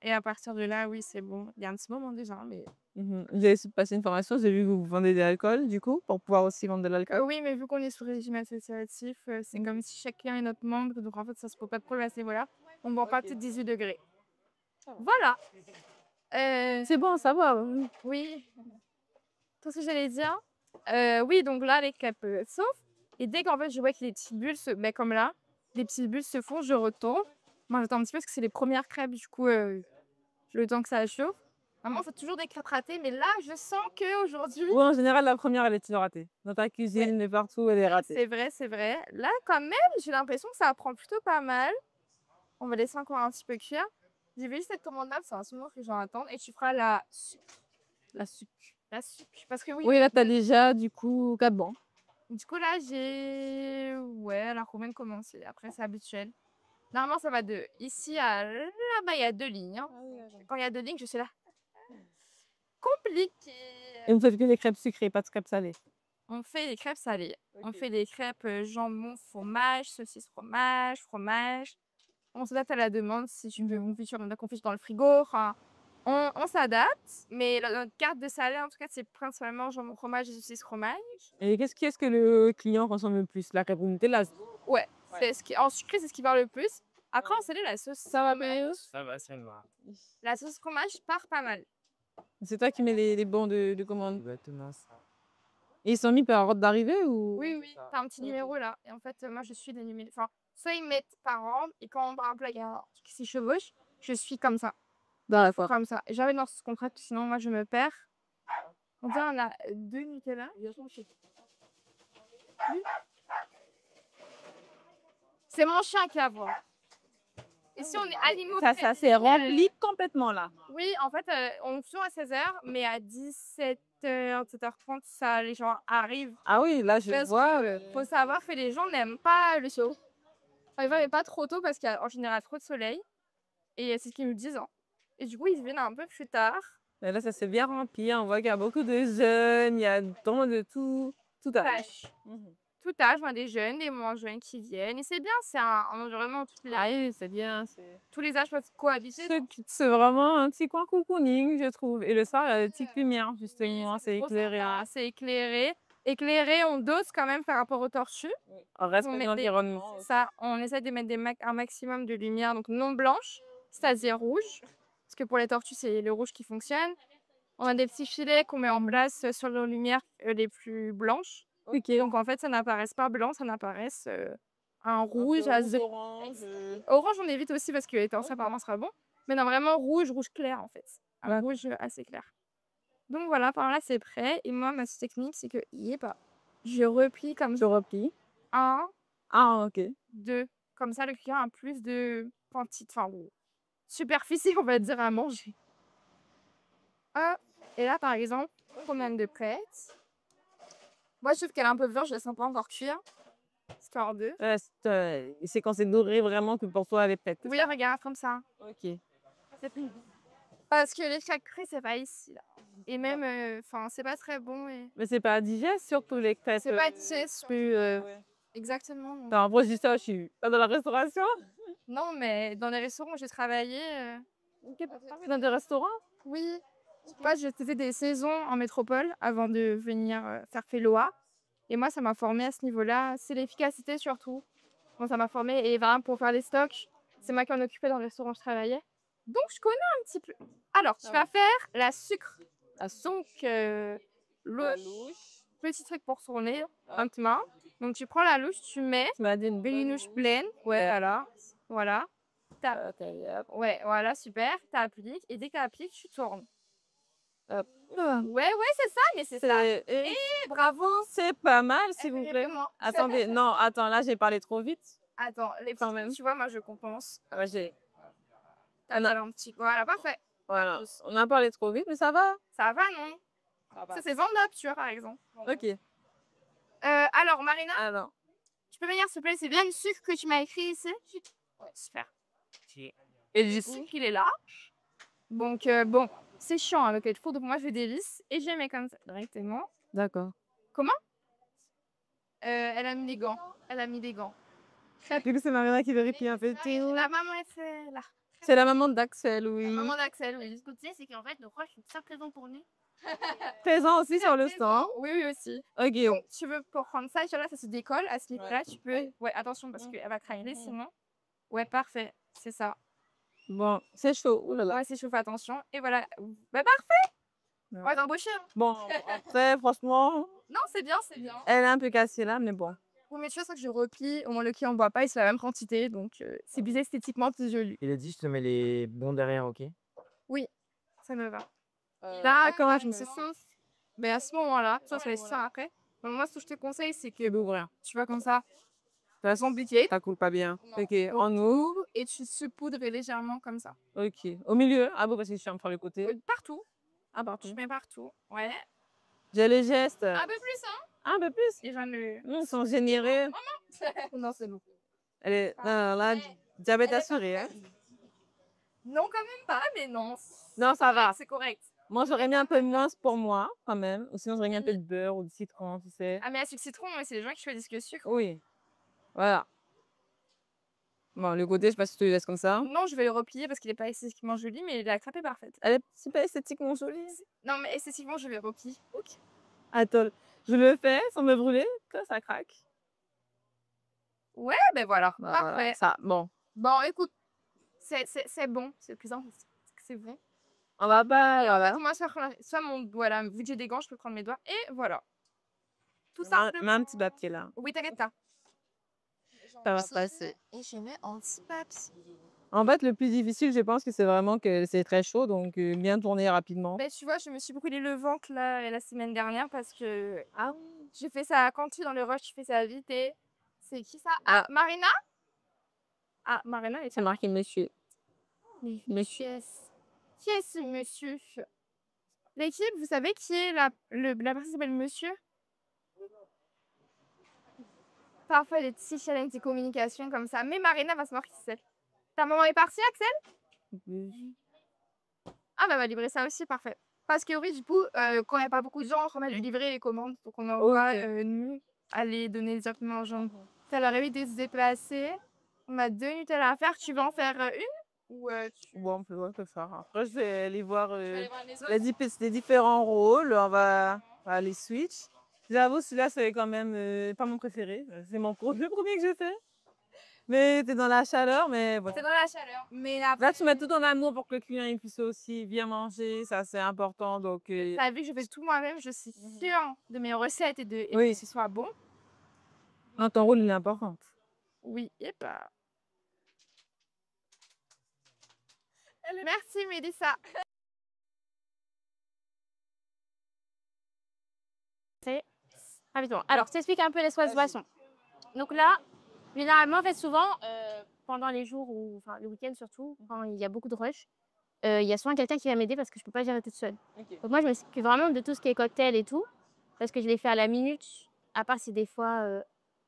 Et à partir de là, oui, c'est bon. Il y a un petit moment déjà, mais... J'ai passé une formation, j'ai vu que vous vendez de l'alcool, du coup, pour pouvoir aussi vendre de l'alcool. Oui, mais vu qu'on est sous régime associatif, c'est comme si chacun est notre membre, donc en fait, ça se pose pas de problème à ce niveau-là. On ne vend pas plus de 18 degrés. Voilà. C'est bon, ça va. Oui. Tout ce que j'allais dire. Oui, donc là, les crêpes s'ouvrent. Et dès qu'en fait, je vois que les petites bulles se... Ben, comme là, les petites bulles se font, je retourne. Moi, j'attends un petit peu parce que c'est les premières crêpes, du coup, le temps que ça chauffe. Maman, il faut toujours des crêpes ratées, mais là, je sens qu'aujourd'hui... Oui, en général, la première, elle est toujours ratée. Dans ta cuisine, mais partout, elle est ratée. C'est vrai, c'est vrai. Là, quand même, j'ai l'impression que ça prend plutôt pas mal. On va laisser encore un petit peu cuire. J'ai vu cette commande-là, c'est un moment que j'en attends. Et tu feras la sucre. La sucre. La sucre. Parce que oui. Oui, là, tu as déjà, du coup, 4 bancs. Du coup, là, j'ai... Ouais, alors combien de commencer? Après, c'est habituel. Normalement, ça va de ici à là-bas, il y a 2 lignes. Hein. Quand il y a 2 lignes, je suis là. Compliqué. Et vous faites que des crêpes sucrées, pas de crêpes salées? On fait des crêpes salées. On fait des crêpes jambon, fromage, saucisse, fromage. On s'adapte à la demande. Si tu veux confiture, on a confiture dans le frigo. Enfin, on s'adapte. Mais notre carte de salé, en tout cas, c'est principalement jambon, fromage et saucisse, fromage. Et qu'est-ce que le client consomme le plus? La crêpe au Nutella? Ouais. En sucré, c'est ce qui part le plus. Après, en salé, la sauce... Ça va, Mario? Ça va, ça va. La sauce fromage part pas mal. C'est toi qui mets les bons de commande? Exactement ça. Et ils sont mis par ordre d'arrivée ou? Oui. T'as un petit numéro là. Et en fait, moi, je suis des numéros. Enfin, soit ils mettent par ordre. Et quand par exemple, il y a un truc qui s'y chevauche, je suis comme ça. Dans la foire. Comme ça. Jamais dans ce contrat, sinon, moi, je me perds. Donc là, on a 2 Nutella. C'est mon chien qui a voix. Ici, on est animaux Ça très s'est rempli complètement là. Oui, en fait, on s'ouvre à 16h, mais à 17h, 17h30, ça, les gens arrivent. Ah oui, là, je Parce vois. faut savoir que les gens n'aiment pas le show. Enfin, ils viennent pas trop tôt parce qu'il y a en général trop de soleil. Et c'est ce qu'ils nous disent, hein. Et du coup, ils viennent un peu plus tard. Et là, ça s'est bien rempli. On voit qu'il y a beaucoup de jeunes, il y a vraiment de tout âge. Tout âge, on a des jeunes, des moins jeunes qui viennent. Et c'est bien, c'est un environnement où Ah oui, c'est bien. tous les âges peuvent cohabiter. C'est vraiment un petit coin cocooning, je trouve. Et le soir, il y a des petites lumières, justement. C'est éclairé. C'est éclairé. Éclairé, on dose quand même par rapport aux tortues. On reste On dans met l'environnement. Ça, on essaie de mettre un maximum de lumière, donc non blanche, c'est-à-dire rouge. Parce que pour les tortues, c'est le rouge qui fonctionne. On a des petits filets qu'on met en place sur nos lumières les plus blanches. Donc en fait, ça n'apparaisse pas blanc, ça n'apparaisse un rouge, Orange. orange, on évite aussi parce que ça apparemment sera bon. Mais non, vraiment rouge clair en fait. Un rouge assez clair. Donc voilà, par là c'est prêt. Et moi, ma technique, c'est que je replie comme ça. Un, Ah, ok. 2. Comme ça, le client a plus de superficie, on va dire, à manger. Hop. Et là, par exemple, combien de prête. Moi, je trouve qu'elle est un peu verte, je laisse un peu encore cuire. Histoire de. C'est quand c'est doré vraiment que pour toi, elle est prête. Oui, regarde, comme ça. Ok. Parce que les crêpes, c'est pas ici, là. Et même, c'est pas très bon. Mais c'est pas digeste, surtout les crêpes. C'est pas digeste. Plus. Exactement. Attends, moi, je dis ça, je suis pas dans la restauration. Non, mais dans les restaurants où j'ai travaillé. Dans des restaurants? Oui. Moi, j'ai fait des saisons en métropole avant de venir faire Féloa. Et moi, ça m'a formée à ce niveau-là. C'est l'efficacité surtout. Bon, ça m'a formée. Et vraiment, pour faire les stocks, c'est moi qui en occupais dans le restaurant où je travaillais. Donc, je connais un petit peu. Alors, tu vas faire la sucre. Donc, louche. Petit truc pour tourner, un petit main. Donc, tu prends la louche, tu mets une louche pleine. Ouais, voilà. Ouais, voilà, super. Tu appliques. Et dès que tu appliques, tu tournes. Ouais, c'est ça, mais c'est ça. Bravo. C'est pas mal, s'il vous plaît. Attendez, non, attends, là, j'ai parlé trop vite. Attends, Quand même. tu vois, moi, je compense. Ouais, j'ai. Un petit. Voilà, parfait. Voilà, on a parlé trop vite, mais ça va. Ça va, non? Ça, c'est vendable, tu vois, par exemple. Ok. Alors, Marina, Alors. tu peux me dire, s'il te plaît, c'est bien le sucre que tu m'as écrit ici? Ouais, super. Et du Donc, il est là. Donc, bon, c'est chiant avec le four, donc moi, je dévisse et je mets comme ça directement. D'accord. Comment? Elle a mis les gants. Du coup, c'est Marina qui vérifie un peu. La maman, elle fait là. C'est la maman d'Axel, oui. La maman d'Axel, oui. Ce que tu sais, c'est qu'en fait, le roi, je suis ça présent pour nous. Présent aussi sur le stand. Oui, aussi. Ok. Donc, tu veux pour prendre ça, là, ça se décolle à ce niveau-là. Tu peux. Ouais, attention parce qu'elle va craquer sinon. Ouais, parfait. C'est ça. Bon, c'est chaud. Ouh là là. Ouais, c'est chaud, fais attention. Et voilà. Bah, parfait. On va t'embaucher. Hein. Bon, après, franchement, Non, c'est bien, c'est bien. elle est un peu cassée là, mais bon. Oui, mais tu vois, c'est que je replie. Au moins, le client ne voit pas, il c'est la même quantité. Donc, c'est plus esthétiquement plus joli. Il a dit, je te mets les bons derrière, ok? Oui, ça me va. Là, quand je me suis mais à ce moment-là, ça va se faire après. Donc, moi, ce que je te conseille, c'est que d'ouvrir. Tu vois, comme ça. De façon piquée. Ça coule pas bien. Ok, On ouvre et tu saupoudres légèrement comme ça. Ok. Au milieu? Ah bon, parce que je suis en train le côté. Partout. Ah, partout. Je mets partout. Ouais. J'ai les gestes. Un peu plus, hein? Un peu plus. Et j'en ai. Ils sont générés. Non, c'est bon. Elle est. Non, là, diabète assuré, hein. Non, quand même pas, mais non. Non, ça va. C'est correct. Moi, j'aurais mis un peu moins pour moi, quand même. Ou sinon, j'aurais mis un peu de beurre ou de citron, tu sais. Ah, mais avec le citron, c'est les gens qui choisissent le sucre. Oui. Voilà. Bon, le côté, je sais pas si tu le laisses comme ça. Non, je vais le replier parce qu'il est pas esthétiquement joli, mais la crêpe est parfaite. Elle est super esthétiquement jolie. Non, mais esthétiquement, je vais le replier. Ok. Attends, je le fais sans me brûler, que ça craque. Ouais, ben voilà. Bah, Parfait. voilà, ça, bon. Bon, écoute, c'est bon. C'est le plus important. C'est bon. On va pas. Voilà. Moi, soit voilà, vu que j'ai des gants, je peux prendre mes doigts. Et voilà. Tout ça. Mets un petit papier là. Oui, t'inquiète pas. Ça va passer. Et je mets en petit papier. En fait, le plus difficile, je pense que c'est vraiment que c'est très chaud, donc bien tourner rapidement. Ben, tu vois, je me suis brûlé le ventre là, la semaine dernière parce que je fais ça quand tu es dans le rush, je fais ça vite et c'est qui ça? Ah, Marina? Ah, Marina est C'est marqué monsieur. Monsieur. Qui est ce monsieur? L'équipe, vous savez qui est la personne qui s'appelle monsieur? Parfois, des petits challenges de communication comme ça. Mais Marina va savoir qui c'est. Ta maman est partie, Axel? Ah, bah, elle va livrer ça aussi, parfait. Parce que oui, du coup, quand il n'y a pas beaucoup de gens, on remet de livrer les commandes. Donc, on envoie, nous, aller donner directement aux gens. Ça leur évite de se déplacer. On a 2 Nutella à faire. Tu vas en faire une? Ou Bon, on peut faire. Après, je vais aller voir aller voir les autres? les différents rôles. On va les switch. J'avoue, celui-là, c'est quand même pas mon préféré. C'est le premier que je fais. Mais t'es dans la chaleur, mais bon. C'est dans la chaleur. Mais Là, tu mets tout en amour pour que le client il puisse aussi bien manger. Ça, c'est important. Donc, t'as vu que je fais tout moi-même, je suis sûre de mes recettes et oui. que ce soit bon. non, ton rôle, il est important. Oui, et bah. Merci, Mélissa. Rapidement. Alors, je t'explique un peu l'espace boisson. Donc là, généralement, en fait, souvent, pendant les jours ou enfin le week-end surtout, quand il y a beaucoup de rush, il y a souvent quelqu'un qui va m'aider parce que je peux pas gérer toute seule. Donc moi, je m'occupe vraiment de tout ce qui est cocktail et tout, parce que je les fais à la minute, à part si des fois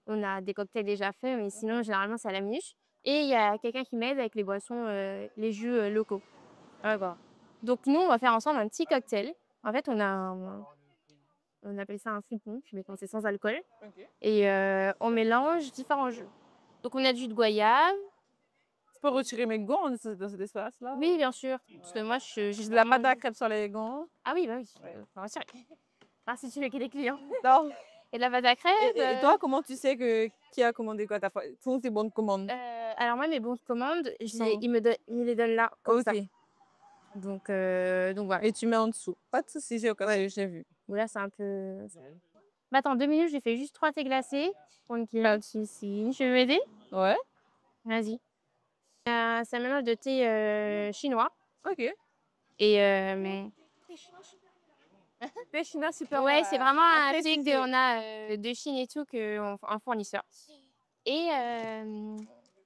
on a des cocktails déjà faits, mais sinon, généralement, c'est à la minute. Et il y a quelqu'un qui m'aide avec les boissons, les jus locaux. D'accord. Donc nous, on va faire ensemble un petit cocktail. En fait, on appelle ça un fruit punch, mais quand c'est sans alcool. Et on mélange différents jus. Donc on a du jus de goyave. Je peux retirer mes gants dans cet espace-là? Oui, bien sûr. Parce que moi, J'ai de la pâte à crêpes sur les gants. Ah oui, bah oui. Bien sûr. Ah, si tu veux qu'il y ait des clients. Non. Et de la pâte à crêpes. Et toi, comment tu sais qui a commandé quoi? Sont tes bonnes commandes? Alors moi, mes bons de commande, Sont- ils me les donnent là, comme ça. Ok. Donc voilà. Et tu mets en dessous. Pas de soucis, j'ai vu. Bon, là, c'est un peu... Bah attends, 2 minutes, j'ai fait juste 3 thés glacés. Donc, pas de soucis. Je vais m'aider? Ouais. Vas-y. C'est un mélange de thé chinois. Ok. Et mais... Thé chinois super. Ouais, c'est vraiment un thé apprécié. qu'on a de Chine et tout, un fournisseur. Et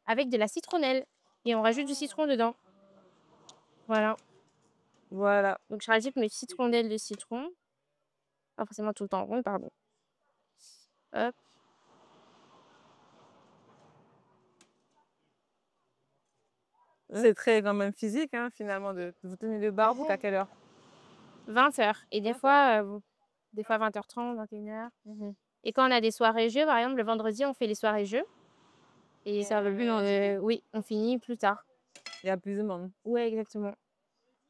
avec de la citronnelle. Et on rajoute du citron dedans. Voilà. Voilà. Donc je rajoute mes citronnelles de citron. Pas forcément tout le temps rond, pardon. Hop. C'est très quand même physique, hein, finalement, de vous tenir le barbouk à quelle heure? 20h. Et des fois 20h30, 21h. Et quand on a des soirées jeux, par exemple, le vendredi, on fait les soirées jeux. Et ça va plus dans oui, on finit plus tard. Il y a plus de monde. Ouais, exactement.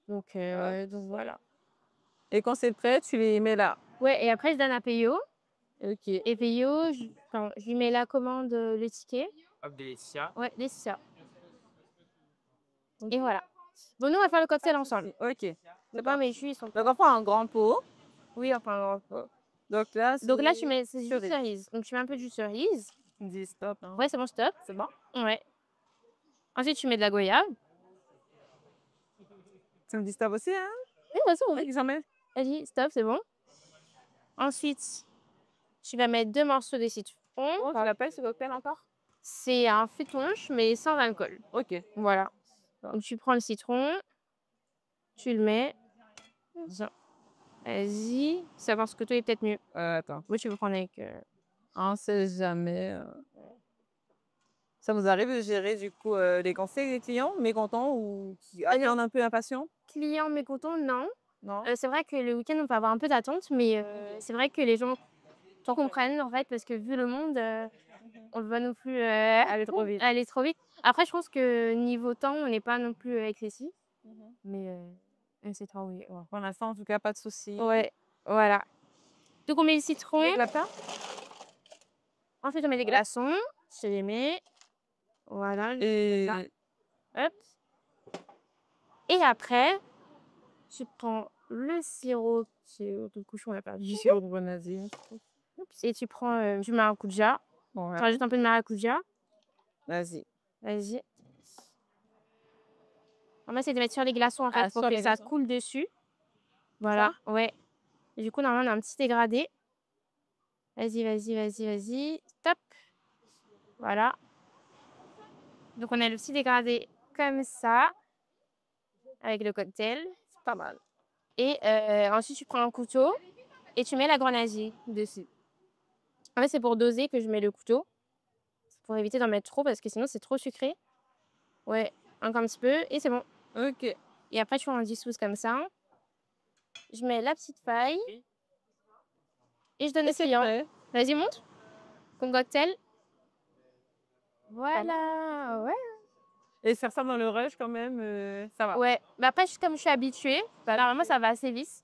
Donc voilà. Et quand c'est prêt, tu les mets là. Ouais, et après, je donne à Payo. Ok. Et Payo, je lui mets la commande, le ticket. Hop, Délicia. Ouais, les ça. Et voilà. Bon, nous, on va faire le cocktail ensemble. Ok. C'est pas mes jus, ils sont... Donc, on prend un grand pot. Oui, enfin, un grand pot. Donc là, tu mets c'est jus de cerise. Donc, tu mets un peu de jus de cerise. on dit stop. Hein. Ouais, c'est bon, stop. C'est bon? Ouais. Ensuite, tu mets de la goyave. Tu me dis stop aussi, hein? Oui, de toute façon, oui. Jamais. Vas-y, stop, c'est bon. Ensuite, tu vas mettre 2 morceaux de citron. Comment tu l'appelles ce cocktail encore? C'est un fruit punch, mais sans alcool. Ok. Voilà. Donc, tu prends le citron, tu le mets. Vas-y. Savoir ce que toi est peut-être mieux. Attends. Moi, tu peux prendre avec. On sait jamais. Ça vous arrive de gérer du coup les conseils des clients mécontents ou qui attendent un peu impatients? Clients mécontents, non. Non. C'est vrai que le week-end, on peut avoir un peu d'attente, mais c'est vrai que les gens t'en comprennent en fait, parce que vu le monde, on ne veut pas non plus Aller trop vite. aller trop vite. Après, je pense que niveau temps, on n'est pas non plus excessif. Mais c'est trop, oui. Ouais. Pour l'instant, en tout cas, pas de soucis. Ouais, voilà. Donc, on met le citron. Les lapins? Ensuite, on met les glaçons. Je les mets. Voilà. Et Là. Hop. Et après, tu prends le sirop de cochon, on a perdu. du sirop de grenadine. Et tu prends du maracuja. Ouais. Tu rajoutes un peu de maracuja. Vas-y. Vas-y. On va essayer de mettre sur les glaçons en fait, pour sur que les ça glaçons. coule dessus. Voilà, ouais. Et du coup, normalement, on a un petit dégradé. Vas-y. Stop. Voilà. Donc, on a le petit dégradé comme ça, avec le cocktail. C'est pas mal. Et ensuite, tu prends un couteau et tu mets la grenadine dessus. En fait, c'est pour doser que je mets le couteau. Pour éviter d'en mettre trop parce que sinon, c'est trop sucré. Ouais, encore un petit peu et c'est bon. Ok. Et après, tu en disposes comme ça. Je mets la petite paille et je donne le Et c'est client. prêt. Vas-y, montre. Comme cocktail. Voilà, ouais. Et faire ça dans le rush quand même, ça va. Ouais, mais après, comme je suis habituée, bah, normalement, ça va assez vite.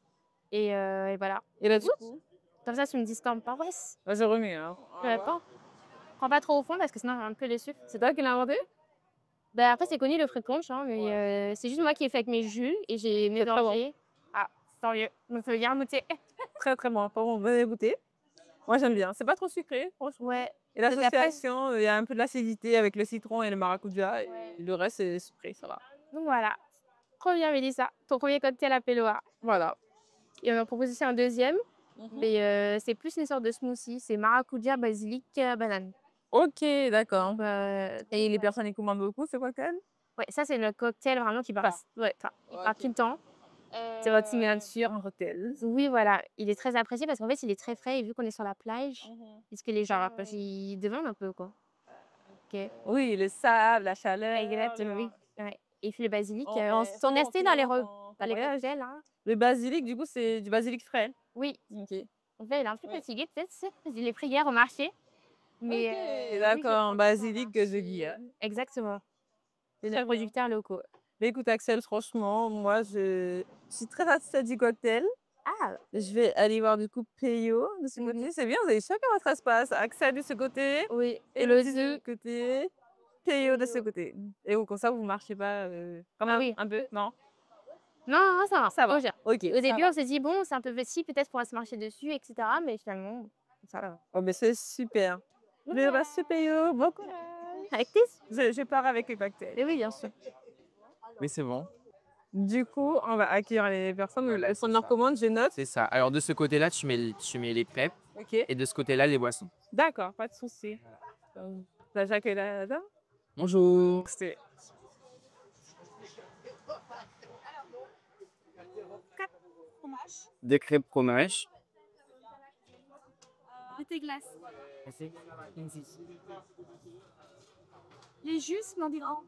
Et voilà. Et là, du coup, Comme ça, tu me discordes pas. Ouais, bah, je remets. Hein. je vais pas. Prends pas trop au fond parce que sinon, j'ai un peu déçu. C'est toi qui l'as inventé? Bah, après, c'est connu le fruit punch, hein, mais c'est juste moi qui ai fait avec mes jus et j'ai mélangé. Ah, tant mieux. Donc, ça veut dire goûter. Très très bon. Pas bon, venez goûter. Moi j'aime bien. C'est pas trop sucré, franchement. Ouais. Et Donc, après, l'association, il y a un peu de l'acidité avec le citron et le maracuja. Et Ouais. le reste, c'est sucré, ça va. donc voilà. Trop bien, Mélissa. Ton premier cocktail à Péloa. Voilà. Et on m'a proposé aussi un deuxième, mais c'est plus une sorte de smoothie. C'est maracuja, basilic, banane. Ok, d'accord. Euh, Et les personnes qui commandent beaucoup, c'est quoi qu'elle? ouais, ça, c'est le cocktail vraiment qui passe. Ouais, il part tout le temps. C'est votre signature en cocktail. Oui, voilà. Il est très apprécié parce qu'en fait, il est très frais et vu qu'on est sur la plage, est-ce que les gens ils demandent un peu, quoi. Ok. Oui, le sable, la chaleur. Exactement, oui. Ouais. Et puis le basilic, On on est s'en est resté dans les, dans dans les ouais. congèles, hein. Le basilic, du coup, c'est du basilic frais. Oui. Ok. En fait, il est un peu Oui. fatigué, peut-être, il est pris hier au marché. Mais Ok, oui, d'accord, basilic que je dis. exactement. C'est Les très bien. producteurs locaux. Mais écoute, Axel, franchement, moi, je suis très satisfaite du cocktail. Ah, Je vais aller voir du coup Peyo de ce côté. C'est bien, vous avez chacun votre espace. Axel de ce côté, oui. Elodie de ce côté, Peyo de ce côté. Et comme ça, vous marchez pas quand même oui. un peu, non? Non, non, ça va. Ça va. Au gère. Ok. Au début, on s'est dit, bon, c'est un peu petit, peut-être pour se marcher dessus, etc. Mais finalement, ça va. Oh, mais c'est super. Je reste Peyo, bon courage. Avec tes. Je pars avec le cocktail. Et oui, bien sûr. Oui, c'est bon. Du coup, on va accueillir les personnes. Voilà, Elles sont c'est leur ça. commande, je note. C'est ça. Alors, de ce côté-là, tu mets les crêpes Ok. et de ce côté-là, les boissons. D'accord, pas de souci. La Jacques est là. Bonjour. C'est Des crêpes fromage. De tes glaces. Merci. Les jus, m'en dit grand.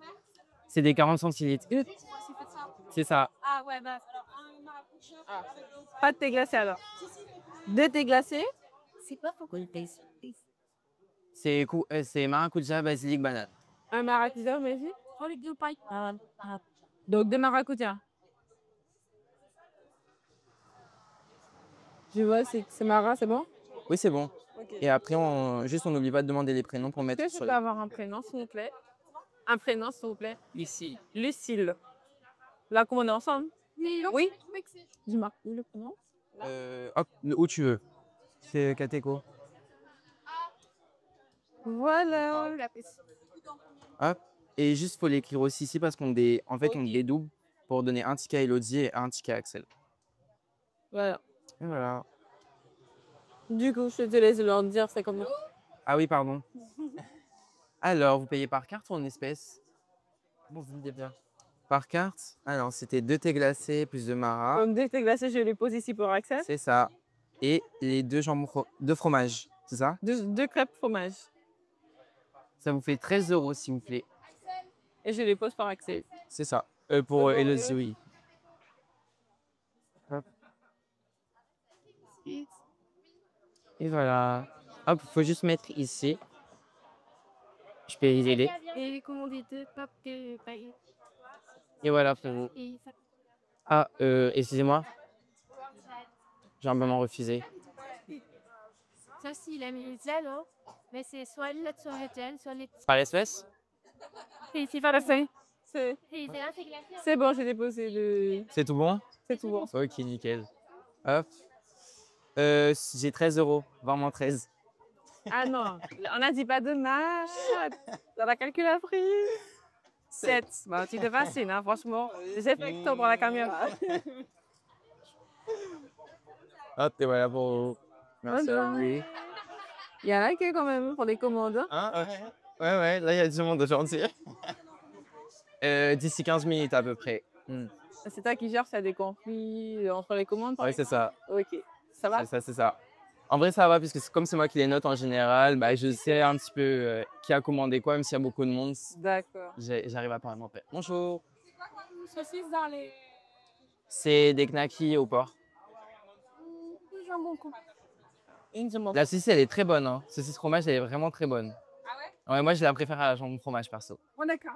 C'est des 40 centilitres. C'est ça. Ah ouais, bah. pas de thé glacé alors. Deux thés glacés. C'est pas pourquoi le taste. C'est maracuja, basilic, banane. Un maracuja, mais dit. Oh, les deux pailles. Donc deux maracujas. Je vois, c'est Mara, c'est bon? Oui, c'est bon. Et après, on n'oublie pas de demander les prénoms pour mettre Est-ce que je sur peux avoir un prénom, s'il vous plaît? Un prénom, s'il vous plaît. Ici. Lucille. La commande ensemble? Oui. Oui. Je marque le prénom. Hop, où tu veux. C'est Kateko. Voilà. Hop. Et juste, faut l'écrire aussi ici parce qu'on en fait, on dédouble pour donner un ticket à Elodie et un ticket à Axel. Voilà. Et voilà. Du coup, je te laisse leur dire c'est comment. Ah oui, pardon. Alors, vous payez par carte ou en espèces? Bon, vous me dites bien. Par carte? Alors, c'était 2 thés glacés plus de Mara. Comme deux thés glacés, je les pose ici pour Axel. C'est ça. Et les 2 jambons, 2 fromages. C'est ça? Deux crêpes fromage. Ça vous fait 13 € s'il vous plaît. Et je les pose par Axel. C'est ça. Pour Elodie, oui. Hop. Et voilà. Hop, faut juste mettre ici. Je peux les aider. Et commander deux pop de paillettes. Et voilà, frérot. Et ça. Ah, excusez-moi. J'ai un moment refusé. Ça, si, il a mis les ailes, hein. Mais c'est soit le soit le gel, soit les. Par l'espèce? Et c'est pas la fin. C'est Et c'est là, c'est glacé. c'est bon, j'ai déposé le. C'est tout bon? C'est tout bon. Ok, nickel. Hop. J'ai 13 €. Vraiment 13. Ah non, on n'a dit pas de match. Dans la calculatrice. 7. Bon, tu te fascines, hein, franchement. J'ai fait exprès pour la caméra. Hop, et voilà pour vous. Merci à vous. Il y en a que quand même pour les commandes. Hein? Ouais. ouais, là, il y a du monde aujourd'hui. D'ici 15 minutes à peu près. C'est toi qui gères s'il y a des conflits entre les commandes, par Ouais, c'est exemple? ça. OK. Ça va? C'est ça. En vrai, ça va, puisque comme c'est moi qui les note en général, bah, je sais un petit peu qui a commandé quoi, même s'il y a beaucoup de monde, D'accord. j'arrive à parler mon père. Bonjour. Saucisses dans les C'est des knackis au porc. jambon coupé. La saucisse, elle est très bonne. Hein. Saucisse fromage, elle est vraiment très bonne. Ah ouais? Ouais, moi, je la préfère à la jambon fromage, perso. Bon, d'accord.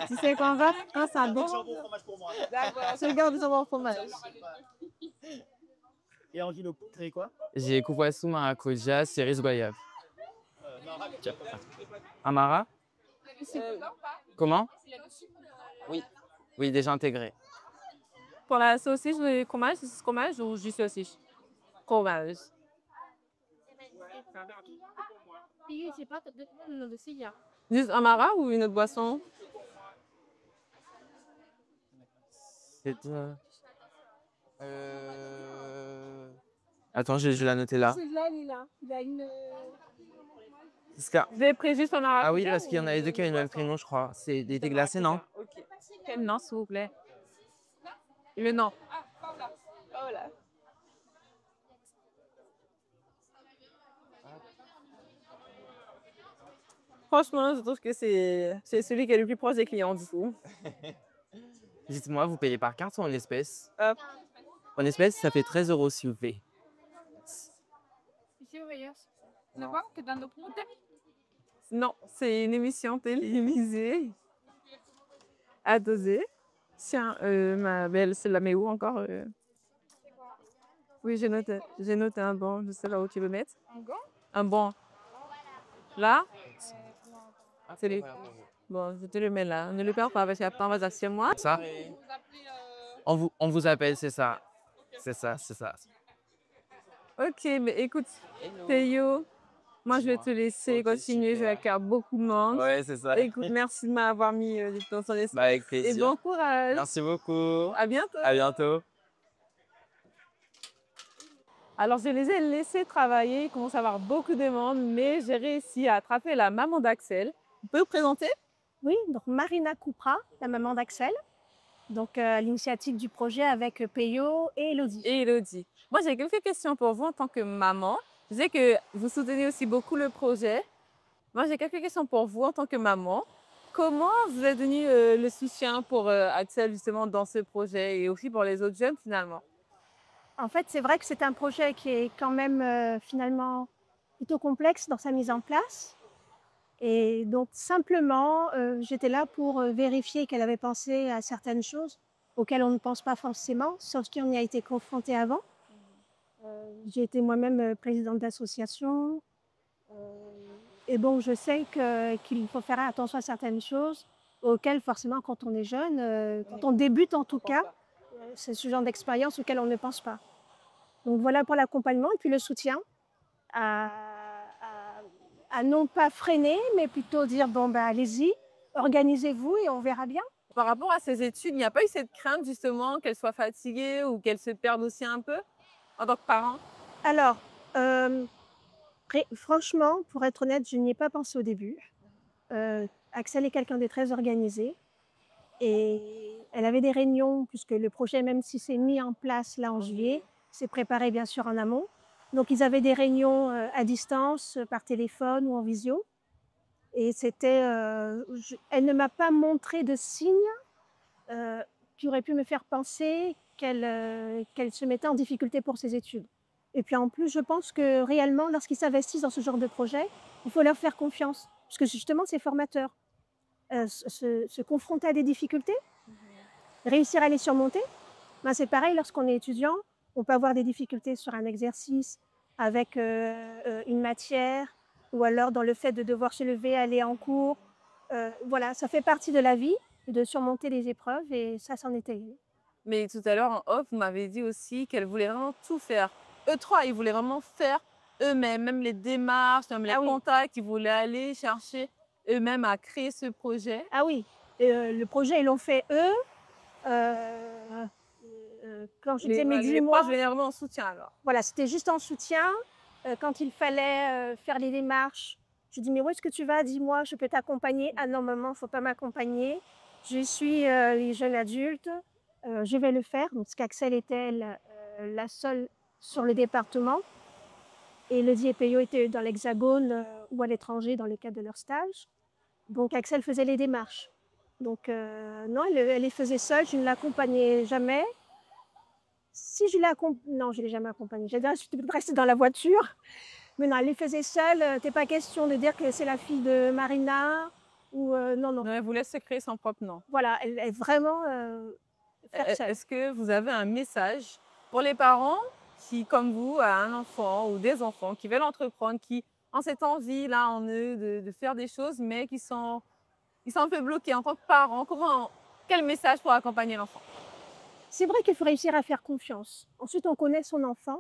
Tu sais qu'on va quand ça bon. D'accord. Je garde du jambon fromage. Et Angelo poutré quoi? J'ai Koufouassou, Maracuja, cerise goyave. Amara? Comment? Oui. Oui, déjà intégré. Pour la saucisse de fromage, c'est fromage ou juste saucisse? Fromage. Je sais pas, le dossier, il y a. Juste amara ou une autre boisson? C'est Attends, je vais la noter là. Celui-là, il est là. Il a une. Vous avez pris juste en maracuja? Ah oui, parce qu'il y en avait deux qui avaient le même prénom, je crois. C'est des thés glacés, non? OK. Quel nom, s'il vous plaît? Le nom. Paola. Franchement, je trouve que c'est celui qui est le plus proche des clients, du coup. Dites-moi, vous payez par carte ou en espèces? Hop. En espèces, ça fait 13 € s'il vous plaît. Ici, vous voyez. Ne pas que dans nos produits. Non, c'est une émission télévisée à doser. Tiens, ma belle, c'est la met où encore? Oui, j'ai noté un bon. Je sais là où tu veux mettre. Un gant? Un bon. Là? C'est les... Bon, je te le mets là. Ne le perds pas parce qu'après on va dire c'est moi. Ça? On vous appelle, c'est ça. C'est ça. Ok, mais écoute, Théo, moi je vais te laisser continuer. Je vais accueillir beaucoup de monde. Ouais, c'est ça. Écoute, merci de m'avoir mis dans ton esprit. Bah, avec Et plaisir. bon courage. Merci beaucoup. À bientôt. À bientôt. Alors, je les ai laissés travailler. Il commence à avoir beaucoup de monde, mais j'ai réussi à attraper la maman d'Axel. Vous pouvez vous présenter? Oui, donc Marina Koupra, la maman d'Axel, donc à l'initiative du projet avec Peyo et Elodie. Et Elodie. Moi, j'ai quelques questions pour vous en tant que maman. Je sais que vous soutenez aussi beaucoup le projet. Moi, j'ai quelques questions pour vous en tant que maman. Comment vous êtes donné le soutien pour Axel justement dans ce projet et aussi pour les autres jeunes finalement? En fait, c'est vrai que c'est un projet qui est quand même finalement plutôt complexe dans sa mise en place. Et donc simplement, j'étais là pour vérifier qu'elle avait pensé à certaines choses auxquelles on ne pense pas forcément, sauf qu'on y a été confronté avant. J'ai été moi-même présidente d'association. Et bon, je sais qu'il faut faire attention à certaines choses auxquelles forcément quand on est jeune, quand on débute en tout cas, c'est ce genre d'expérience auquel on ne pense pas. Donc voilà pour l'accompagnement et puis le soutien à non pas freiner, mais plutôt dire bon ben allez-y, organisez-vous et on verra bien. Par rapport à ces études, il n'y a pas eu cette crainte justement qu'elle soit fatiguée ou qu'elle se perde aussi un peu en tant que parent? Alors, franchement, pour être honnête, je n'y ai pas pensé au début. Axel est quelqu'un de très organisé et elle avait des réunions puisque le projet, même si c'est mis en place là en juillet, c'est préparé bien sûr en amont. Donc ils avaient des réunions à distance, par téléphone ou en visio. Et c'était, elle ne m'a pas montré de signes qui auraient pu me faire penser qu'elle se mettait en difficulté pour ses études. Et puis en plus, je pense que réellement, lorsqu'ils s'investissent dans ce genre de projet, il faut leur faire confiance, parce que justement, c'est formateur. Se confronter à des difficultés, réussir à les surmonter, ben c'est pareil lorsqu'on est étudiant, on peut avoir des difficultés sur un exercice, avec une matière, ou alors dans le fait de devoir se lever, aller en cours. Voilà, ça fait partie de la vie, de surmonter les épreuves, et ça, c'en était une. Mais tout à l'heure, en off, vous m'avez dit aussi qu'elle voulait vraiment tout faire. Eux trois, ils voulaient vraiment faire eux-mêmes, même les démarches, même les contacts, ils voulaient aller chercher eux-mêmes à créer ce projet. Ah oui, le projet, ils l'ont fait eux. Quand je disais mes 10 mois, je venais vraiment en soutien alors. Voilà, c'était juste en soutien. Quand il fallait faire les démarches, Je lui dis, mais où est-ce que tu vas? Dis-moi, je peux t'accompagner. Ah non, maman, il ne faut pas m'accompagner. Je suis les jeunes adultes. Je vais le faire. Donc, parce qu'Axel était la seule sur le département. Et Elodie et Peyo étaient dans l'Hexagone ou à l'étranger dans le cadre de leur stage. Donc, Axel faisait les démarches. Donc, non, elle les faisait seule. Je ne l'accompagnais jamais. Si je l'ai accompagnée, non, je ne l'ai jamais accompagnée. J'ai dit, je suis restée dans la voiture. Mais non, elle les faisait seule. T'es pas question de dire que c'est la fille de Marina ou non, non. Non, elle vous laisse se créer son propre nom. Voilà, elle est vraiment faire seule. Est-ce que vous avez un message pour les parents qui, comme vous, a un enfant ou des enfants qui veulent entreprendre, qui ont cette envie-là en eux de faire des choses, mais qui sont un peu bloqués en tant que parents? Quel message pour accompagner l'enfant? C'est vrai qu'il faut réussir à faire confiance. Ensuite, on connaît son enfant.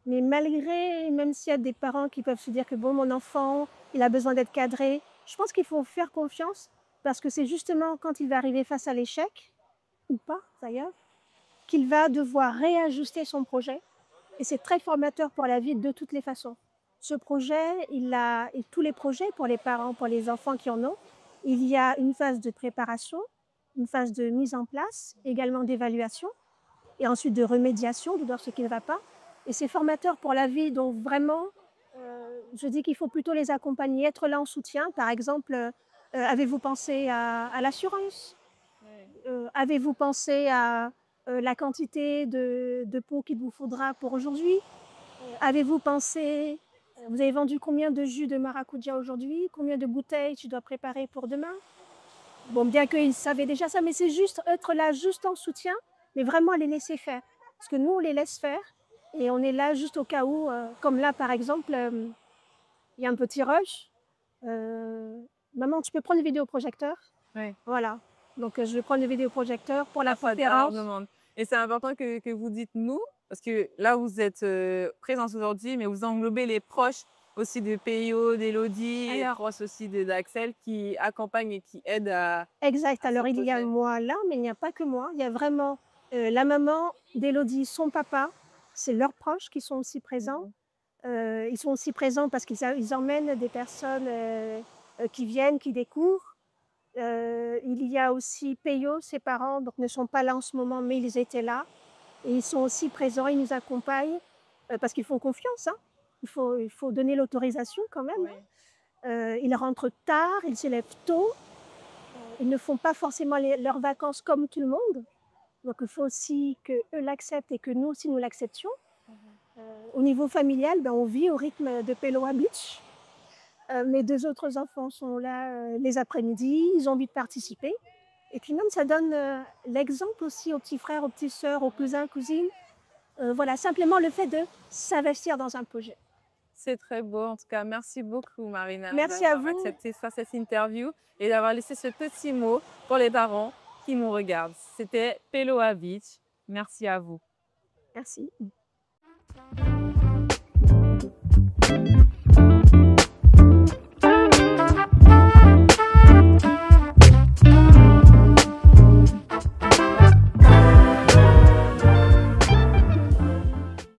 Mais malgré, même s'il y a des parents qui peuvent se dire que bon, mon enfant, il a besoin d'être cadré, je pense qu'il faut faire confiance parce que c'est justement quand il va arriver face à l'échec, ou pas d'ailleurs, qu'il va devoir réajuster son projet. Et c'est très formateur pour la vie de toutes les façons. Ce projet, et tous les projets pour les parents, pour les enfants qui en ont, il y a une phase de préparation, une phase de mise en place, également d'évaluation, et ensuite de remédiation, de voir ce qui ne va pas. Et c'est formateur pour la vie, donc vraiment, je dis qu'il faut plutôt les accompagner, être là en soutien. Par exemple, avez-vous pensé à l'assurance? Avez-vous pensé à la quantité de pots qu'il vous faudra pour aujourd'hui? Avez-vous pensé, vous avez vendu combien de jus de maracuja aujourd'hui? Combien de bouteilles tu dois préparer pour demain? Bon, bien qu'ils savaient déjà ça, mais c'est juste être là, juste en soutien, mais vraiment les laisser faire. Parce que nous, on les laisse faire. Et on est là juste au cas où, comme là par exemple, il y a un petit rush. Maman, tu peux prendre le vidéoprojecteur? Oui. Voilà. Donc je vais prendre le vidéoprojecteur pour la Alors, conférence. demande. Et c'est important que vous dites nous, parce que là, vous êtes présents aujourd'hui, mais vous englobez les proches aussi de Peyo, d'Elodie, et proches aussi d'Axel qui accompagnent et qui aident à... Exact. à ce Alors il y a projet. moi là, mais il n'y a pas que moi. Il y a vraiment la maman d'Elodie, son papa, c'est leurs proches qui sont aussi présents. Ils sont aussi présents parce qu'ils emmènent des personnes qui viennent, qui découvrent. Il y a aussi Peyo, ses parents, donc ne sont pas là en ce moment, mais ils étaient là. Et ils sont aussi présents, ils nous accompagnent parce qu'ils font confiance. Hein. Il faut donner l'autorisation quand même. Oui. Ils rentrent tard, ils se lèvent tôt. Ils ne font pas forcément leurs vacances comme tout le monde. Donc il faut aussi qu'eux l'acceptent et que nous aussi nous l'acceptions. Au niveau familial, on vit au rythme de Peloa Beach. Mes deux autres enfants sont là les après-midi, ils ont envie de participer. Et puis même, ça donne l'exemple aussi aux petits frères, aux petites sœurs, aux cousins, cousines. Voilà, simplement le fait de s'investir dans un projet. C'est très beau. En tout cas, merci beaucoup, Marina. Merci à d'avoir vous. accepté de faire cette interview et d'avoir laissé ce petit mot pour les parents qui nous regardent. C'était Peloa Beach. Merci à vous. Merci.